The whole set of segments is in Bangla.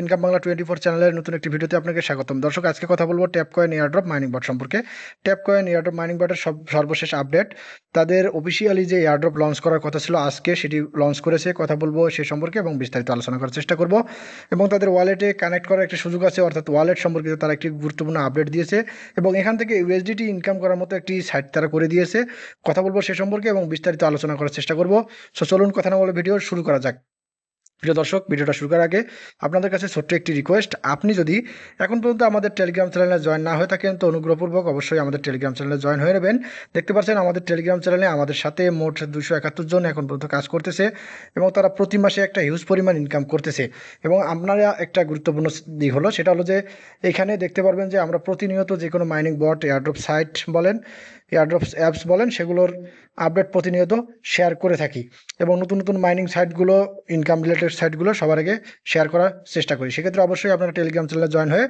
ইনকাম বাংলা 24 চ্যানেলের নতুন একটি ভিডিওতে আপনাকে স্বাগতম। দর্শক, আজকে কথা বলবো ট্যাপ কয়েন এয়ারড্রপ মাইনিং বট সম্পর্কে। ট্যাপ কয়েন এয়ারড্রপ মাইনিং বটের সর্বশেষ আপডেট, তাদের অফিসিয়ালি যে এয়ারড্রপ লঞ্চ করার কথা ছিল আজকে, সেটি লঞ্চ করেছে। কথা বলবো সে সম্পর্কে এবং বিস্তারিত আলোচনা করার চেষ্টা করব। এবং তাদের ওয়ালেটে কানেক্ট করার একটা সুযোগ আছে, অর্থাৎ ওয়ালেট সম্পর্কিত তারা একটি গুরুত্বপূর্ণ আপডেট দিয়েছে এবং এখান থেকে ইউএসডিটি ইনকাম করার মতো একটি সাইট তারা করে দিয়েছে। কথা বলবো সে সম্পর্কে এবং বিস্তারিত আলোচনা করার চেষ্টা করব। সো চলুন কথা না বলে ভিডিও শুরু করা যাক। প্রিয় দর্শক, ভিডিওটা শুরু করার আগে আপনাদের কাছে ছোট্ট একটি রিকোয়েস্ট, আপনি যদি এখন পর্যন্ত আমাদের টেলিগ্রাম চ্যানেলে জয়েন না হয়ে থাকেন তো অনুগ্রহপূর্বক অবশ্যই আমাদের টেলিগ্রাম চ্যানেলে জয়েন হয়ে নেবেন। দেখতে পাচ্ছেন আমাদের টেলিগ্রাম চ্যানেলে আমাদের সাথে মোট 271 জন এখন পর্যন্ত কাজ করতেছে এবং তারা প্রতি মাসে একটা হিউজ পরিমাণ ইনকাম করতেছে। এবং আপনারা একটা গুরুত্বপূর্ণ দিক হলো, সেটা হলো যে এখানে দেখতে পারবেন যে আমরা প্রতিনিয়ত যে কোনো মাইনিং বট, এয়ারড্রপ সাইট বলেন, এয়ারড্রপ অ্যাপস বলেন, সেগুলোর আপডেট প্রতিনিয়ত শেয়ার করে থাকি এবং নতুন নতুন মাইনিং সাইটগুলো, ইনকাম রিলেটেড সাইটগুলো সবার আগে শেয়ার করার চেষ্টা করি। সেক্ষেত্রে অবশ্যই আপনারা টেলিগ্রাম চ্যানেলে জয়েন হয়ে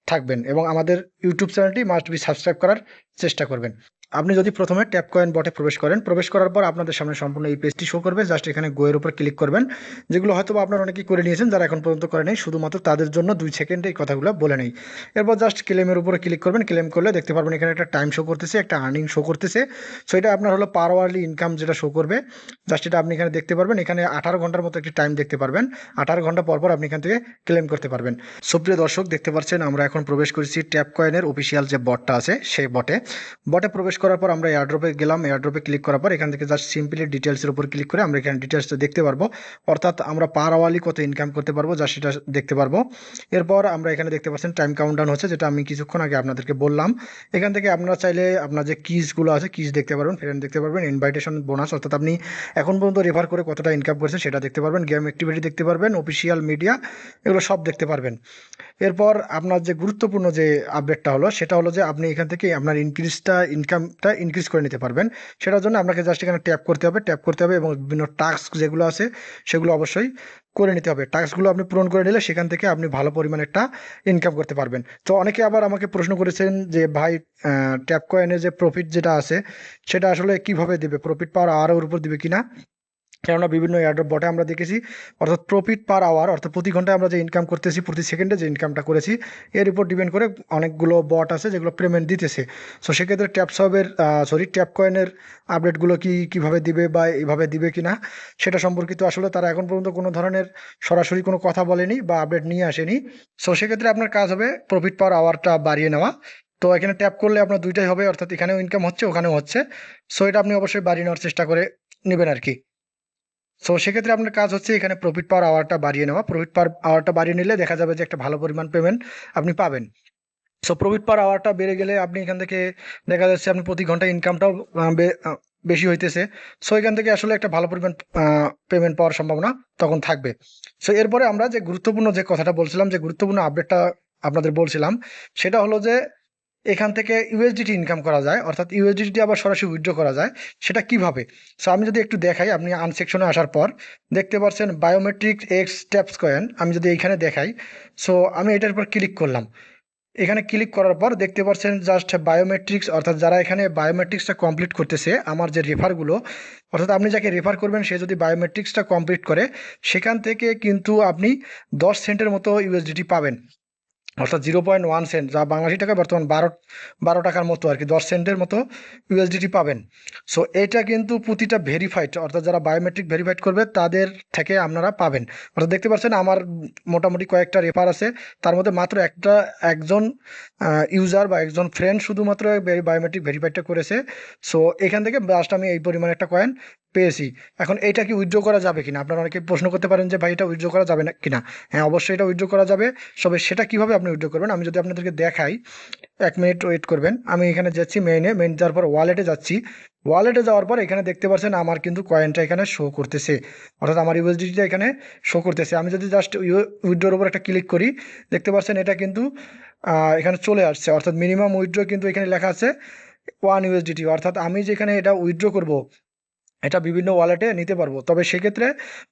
থাকবেন এবং আমাদের ইউটিউব চ্যানেলটি মাস্ট বি সাবস্ক্রাইব করার চেষ্টা করবেন। আপনি যদি প্রথমে ট্যাপ কয়েন বটে প্রবেশ করেন, প্রবেশ করার পর আপনাদের সামনে সম্পূর্ণ এই পেজটি শো করবে। জাস্ট এখানে গোয়ের উপর ক্লিক করবেন, যেগুলো হয়তো আপনারা অনেকেই করে নিয়েছেন, যারা এখন পর্যন্ত করে নেই শুধুমাত্র তাদের জন্য 2 সেকেন্ডে এই কথাগুলো বলে নেই। এরপর জাস্ট ক্লেমের উপরে ক্লিক করবেন। ক্লেম করলে দেখতে পারবেন এখানে একটা টাইম শো করতেছে, একটা আর্নিং শো করতেছে। সো এটা আপনার হলো পার আওয়ারলি ইনকাম যেটা শো করবে। জাস্ট এটা আপনি এখানে দেখতে পারবেন, এখানে 18 ঘন্টার মতো একটি টাইম দেখতে পারবেন। 18 ঘন্টা পর পর আপনি এখান থেকে ক্লেম করতে পারবেন। সুপ্রিয় দর্শক, দেখতে পাচ্ছেন আমরা এখন প্রবেশ করেছি ট্যাপ কয়েনের অফিসিয়াল যে বটটা আছে সেই বটে প্রবেশ করার পর আমরা এয়ারড্রপে গেলাম। এয়ারড্রপে ক্লিক করার পর এখান থেকে জাস্ট সিম্পলি ডিটেলসের উপর ক্লিক করে আমরা এখানে ডিটেলসটা দেখতে পারবো, অর্থাৎ আমরা পার আওয়ারলি কত ইনকাম করতে পারবো জাস্ট সেটা দেখতে পারবো। এরপর আমরা এখানে দেখতে পাচ্ছেন টাইম কাউন্টডাউন হচ্ছে, যেটা আমি কিছুক্ষণ আগে আপনাদেরকে বললাম। এখান থেকে আপনারা চাইলে আপনার যে কিজগুলো আছে, কিজ দেখতে পারবেন, ফ্রেন্ড দেখতে পারবেন, ইনভাইটেশন বোনাস, অর্থাৎ আপনি এখন পর্যন্ত রেফার করে কতটা ইনকাম করেছেন সেটা দেখতে পারবেন, গেম অ্যাক্টিভিটি দেখতে পারবেন, অফিসিয়াল মিডিয়া, এগুলো সব দেখতে পারবেন। এরপর আপনার যে গুরুত্বপূর্ণ যে আপডেটটা হলো সেটা হলো যে আপনি এখান থেকে আপনার ইনকামটা ইনক্রিজ করে নিতে পারবেন। সেটার জন্য আপনাকে জাস্ট এখানে ট্যাপ করতে হবে এবং বিভিন্ন টাস্ক যেগুলো আছে সেগুলো অবশ্যই করে নিতে হবে। টাস্কগুলো আপনি পূরণ করে নিলে সেখান থেকে আপনি ভালো পরিমাণে একটা ইনকাম করতে পারবেন। তো অনেকে আবার আমাকে প্রশ্ন করেছেন যে ভাই, ট্যাপ কয়েনের যে প্রফিট যেটা আছে সেটা আসলে কিভাবে দিবে, প্রফিট পাওয়ার আওয়ারের উপর দিবে কিনা। কেননা বিভিন্ন এয়ারড্রপ বটে আমরা দেখেছি, অর্থাৎ প্রফিট পার আওয়ার, অর্থাৎ প্রতি ঘন্টায় আমরা যে ইনকাম করতেছি, প্রতি সেকেন্ডে যে ইনকামটা করেছি, এর উপর ডিপেন্ড করে অনেকগুলো বট আছে যেগুলো পেমেন্ট দিতেছে। সো সেক্ষেত্রে ট্যাপ কয়েনের আপডেটগুলো কীভাবে দিবে বা এইভাবে দিবে কি না সেটা সম্পর্কিত আসলে তারা এখন পর্যন্ত কোনো ধরনের সরাসরি কোনো কথা বলেনি বা আপডেট নিয়ে আসেনি। সো সেক্ষেত্রে আপনার কাজ হবে প্রফিট পার আওয়ারটা বাড়িয়ে নেওয়া। তো এখানে ট্যাপ করলে আপনার দুইটাই হবে, অর্থাৎ এখানেও ইনকাম হচ্ছে, ওখানেও হচ্ছে। সো এটা আপনি অবশ্যই বাড়িয়ে নেওয়ার চেষ্টা করে নেবেন আর কি। সো সেক্ষেত্রে আপনার কাজ হচ্ছে এখানে প্রফিট পার আওয়ারটা বাড়িয়ে নেওয়া। প্রফিট পার আওয়ারটা বাড়িয়ে নিলে দেখা যাবে যে একটা ভালো পরিমাণ পেমেন্ট আপনি পাবেন। সো প্রফিট পার আওয়ারটা বেড়ে গেলে আপনি এখান থেকে দেখা যাচ্ছে আপনি প্রতি ঘন্টা ইনকামটাও বেশি হইতেছে। সো এখান থেকে আসলে একটা ভালো পরিমাণ পেমেন্ট পাওয়ার সম্ভাবনা তখন থাকবে। সো এরপরে আমরা যে গুরুত্বপূর্ণ যে কথাটা বলছিলাম, যে গুরুত্বপূর্ণ আপডেটটা আপনাদের বলছিলাম, সেটা হলো যে এখান থেকে ইউএসডিটি ইনকাম করা যায়, অর্থাৎ ইউএসডিটি আবার সরাসরি উইথড্র করা যায়। সেটা কিভাবে? সো আমি যদি একটু দেখাই, আপনি আনসেকশনে আসার পর দেখতে পাচ্ছেন বায়োমেট্রিক এক্স ট্যাপস কয়েন। আমি যদি এইখানে দেখাই, সো আমি এটার উপর ক্লিক করলাম। এখানে ক্লিক করার পর দেখতে পাচ্ছেন জাস্ট বায়োমেট্রিক্স, অর্থাৎ যারা এখানে বায়োমেট্রিক্সটা কমপ্লিট করতেছে, আমার যে রেফারগুলো, অর্থাৎ আপনি যাকে রেফার করবেন সে যদি বায়োমেট্রিক্সটা কমপ্লিট করে, সেখান থেকে কিন্তু আপনি 10 সেন্টের মতো ইউএসডিটি পাবেন, অর্থাৎ 0.1 সেন্ট, যা বাংলাদেশি টাকা বর্তমান 12 টাকার মতো আর কি, 10 সেন্টের মতো ইউএসডিটি পাবেন। সো এটা কিন্তু প্রতিটা ভেরিফাইড, অর্থাৎ যারা বায়োমেট্রিক ভেরিফাইড করবে তাদের থেকে আপনারা পাবেন। অর্থাৎ দেখতে পাচ্ছেন আমার মোটামুটি কয়েকটা রেফার আছে, তার মধ্যে মাত্র একজন ইউজার বা একজন ফ্রেন্ড শুধুমাত্র বায়োমেট্রিক ভেরিফাইডটা করেছে। সো এখান থেকে জাস্ট আমি এই পরিমাণে একটা কয়েন পেয়েছি। এখন এইটা কি উইথড্র করা যাবে কিনা, আপনারা অনেকে প্রশ্ন করতে পারেন যে ভাই এটা উইথড্র করা যাবে না কিনা। হ্যাঁ, অবশ্যই এটা উইথড্র করা যাবে। তবে সেটা কিভাবে আপনি উইথড্র করবেন আমি যদি আপনাদেরকে দেখাই, 1 মিনিট ওয়েট করবেন। আমি এখানে যাচ্ছি মেইন যাওয়ার পর ওয়ালেটে যাচ্ছি। ওয়ালেটে যাওয়ার পর এখানে দেখতে পাচ্ছেন আমার কিন্তু কয়েনটা এখানে শো করতেছে, অর্থাৎ আমার ইউএসডিটিটা এখানে শো করতেছে। আমি যদি জাস্ট উইথড্রোর উপর একটা ক্লিক করি, দেখতে পাচ্ছেন এটা কিন্তু এখানে চলে আসছে, অর্থাৎ মিনিমাম উইথড্রো কিন্তু এখানে লেখা আছে 1 ইউএসডিটি। অর্থাৎ আমি যেখানে এটা উইথড্রো করব, এটা বিভিন্ন ওয়ালেটে নিতে পারবো, তবে সেক্ষেত্রে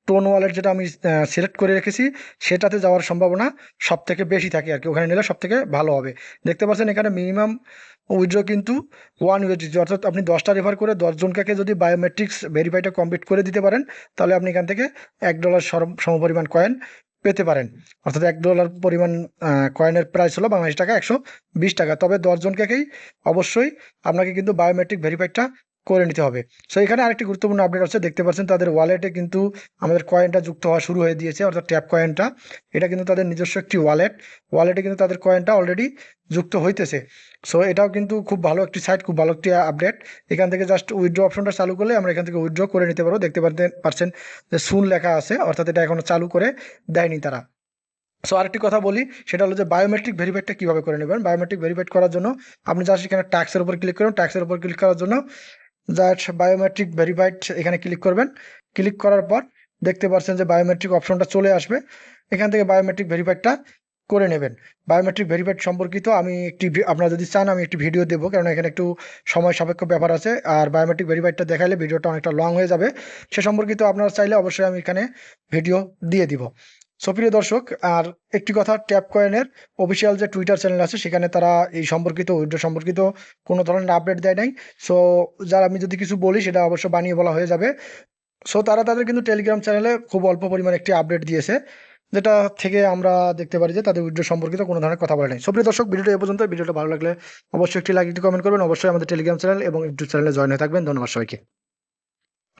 টোন ওয়ালেট যেটা আমি সিলেক্ট করে রেখেছি সেটাতে যাওয়ার সম্ভাবনা সব থেকে বেশি থাকে আর কি, ওখানে নিলে সব থেকে ভালো হবে। দেখতে পাচ্ছেন এখানে মিনিমাম উইথড্র কিন্তু 1 ইউএসডিটি, অর্থাৎ আপনি 10টা রেফার করে 10 জনকে যদি বায়োমেট্রিক্স ভেরিফাইটা কমপ্লিট করে দিতে পারেন, তাহলে আপনি এখান থেকে $1 সমপরিমাণ কয়েন পেতে পারেন। অর্থাৎ $1 পরিমাণ কয়েনের প্রাইস হলো বাংলাদেশি টাকা 120 টাকা। তবে 10 জনকেই অবশ্যই আপনাকে কিন্তু বায়োমেট্রিক ভেরিফাইডটা করে নিতে হবে। সো এখানে আরেকটি গুরুত্বপূর্ণ আপডেট আছে, দেখতে পাচ্ছেন তাদের ওয়ালেটে কিন্তু আমাদের কয়েনটা যুক্ত হওয়া শুরু হয়ে দিয়েছে, অর্থাৎ ট্যাপ কয়েনটা। এটা কিন্তু তাদের নিজস্ব একটি ওয়ালেটে কিন্তু তাদের কয়েনটা অলরেডি যুক্ত হইতেছে। সো এটাও কিন্তু খুব ভালো একটি সাইট, খুব ভালো একটি আপডেট। এখান থেকে জাস্ট উইথড্র অপশনটা চালু করলে আমরা এখান থেকে উইথড্র করে নিতে পারবো। দেখতে পারছেন যে সুন লেখা আছে, অর্থাৎ এটা এখনো চালু করে দেয়নি তারা। সো আরেকটি কথা বলি, সেটা হলো যে বায়োমেট্রিক ভেরিফাইডটা কীভাবে করে নেবেন। বায়োমেট্রিক ভেরিফাইড করার জন্য আপনি জাস্ট এখানে ট্যাক্সের উপর ক্লিক করুন। ট্যাক্সের উপর ক্লিক করার জন্য জাস্ট বায়োমেট্রিক ভেরিফাইড এখানে ক্লিক করবেন। ক্লিক করার পর দেখতে পাচ্ছেন যে বায়োমেট্রিক অপশনটা চলে আসবে। এখান থেকে বায়োমেট্রিক ভেরিফাইডটা করে নেবেন। বায়োমেট্রিক ভেরিফাইড সম্পর্কিত আমি আপনারা যদি চান আমি একটি ভিডিও দেবো, কারণ এখানে একটু সময় সাপেক্ষ ব্যাপার আছে, আর বায়োমেট্রিক ভেরিফাইডটা দেখাইলে ভিডিওটা অনেকটা লং হয়ে যাবে। সে সম্পর্কিত আপনারা চাইলে অবশ্যই আমি এখানে ভিডিও দিয়ে দিব। সো প্রিয় দর্শক, আর একটি কথা, ট্যাপ কয়েনের অফিসিয়াল যে টুইটার চ্যানেল আছে সেখানে তারা এই সম্পর্কিত উইথড্র সম্পর্কিত কোনো ধরনের আপডেট দেয় নাই। সো আমি যদি কিছু বলি সেটা অবশ্য বানিয়ে বলা হয়ে যাবে। সো তারা তাদের কিন্তু টেলিগ্রাম চ্যানেলে খুব অল্প পরিমাণে একটি আপডেট দিয়েছে, যেটা থেকে আমরা দেখতে পারি যে তাদের উইথড্র সম্পর্কিত কোনো ধরনের কথা বলে নাই। সো প্রিয় দর্শক, ভিডিওটা এ পর্যন্ত। ভিডিওটা ভালো লাগলে অবশ্যই একটি লাইক, একটি কমেন্ট করবেন। অবশ্যই আমাদের টেলিগ্রাম চ্যানেল এবং ইউটিউব চ্যানেলে জয়েন হয়ে থাকবেন। ধন্যবাদ সবাইকে।